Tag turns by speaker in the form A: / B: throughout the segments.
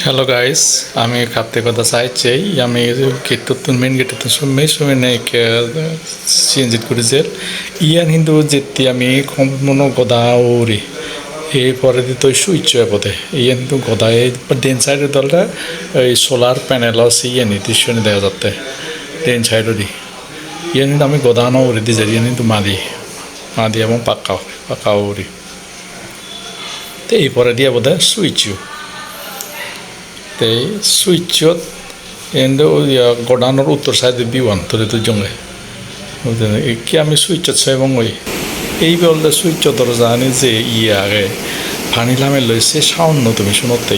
A: Hello guys, আমি কাপ্তে কথা চাইছি আমি গেটত মেইন গেটত সময় চেঞ্জ করেছে ইয়ান কিন্তু যেতে আমি সম্পূর্ণ গদা উড়ি এই পরে তো সুইচ পথে ইয়ান কিন্তু গদায় ডেন সাইডের দলটা এই সোলার প্যানেল আছে ইয়ান দৃশ্য দেখা যাচ্ছে ডেন সাইডও দি ইয়ান কিন্তু আমি গদানো উড়ি দিয়ে যাই ইয়ান কিন্তু মাদি এবং পাক্কা উড়ি তো এই পরে দিয়ে বোধ হয় সুইচও ते सुइचत एंडो गोडानर उत्तर साइड बिवान तोरे तो जंगे कि आमी सुइचत सेबंगई এই বলতে সুইচ দরজানি যে আগে পানি লামে লইছে সাউন্ড তুমি শুনতে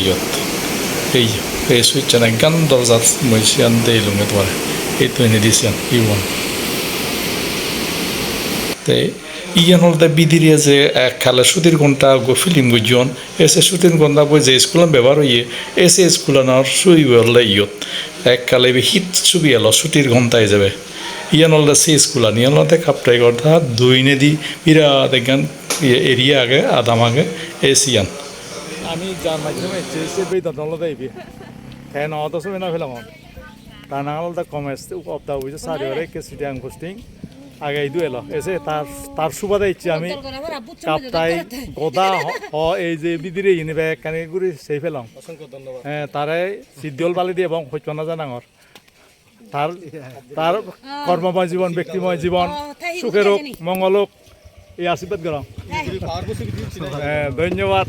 A: এই সুইচ না গান দরজা মইছিয়ান দেই লুঙ্গে তোমার এই তো এনে দিছেন ইওয়ান তে ইয়ান হলতে বিদিরিয়া যে এক খেলা সুতির ঘন্টা ফিল্ম গুজন এসে সুতির ঘন্টা বই যে স্কুলে ব্যবহার হইয়ে এসে স্কুলানোর সুই বললে ইয়ত এক কালে হিট ছবি এলো সুতির ঘন্টায় যাবে ইয়ান হলতে সে স্কুলান ইয়ান হলতে কাপটাই কথা দুই নেদি বিরাট গান এরিয়া আগে আদাম আগে এসিয়ান
B: আমি যার মাধ্যমে চেয়েছি বেতন দেবি হ্যাঁ ন দশ মিনিট ফেলাম তার নাগাল কমার্স অফ হয়েছে সারিওয়ারে কেসিটি আং পোস্টিং আগে এই দুয়েল এসে তার সুবাদে ইচ্ছে আমি কাপটাই গদা এই যে বিদিরে ইনিবে কানি গুড়ি সেই ফেলাম হ্যাঁ তারে সিদ্ধিয়ল বালি দিয়ে এবং হইত না জানাঙর তার কর্মময় জীবন ব্যক্তিময় জীবন সুখের হোক মঙ্গল হোক এই আশীর্বাদ করাম হ্যাঁ ধন্যবাদ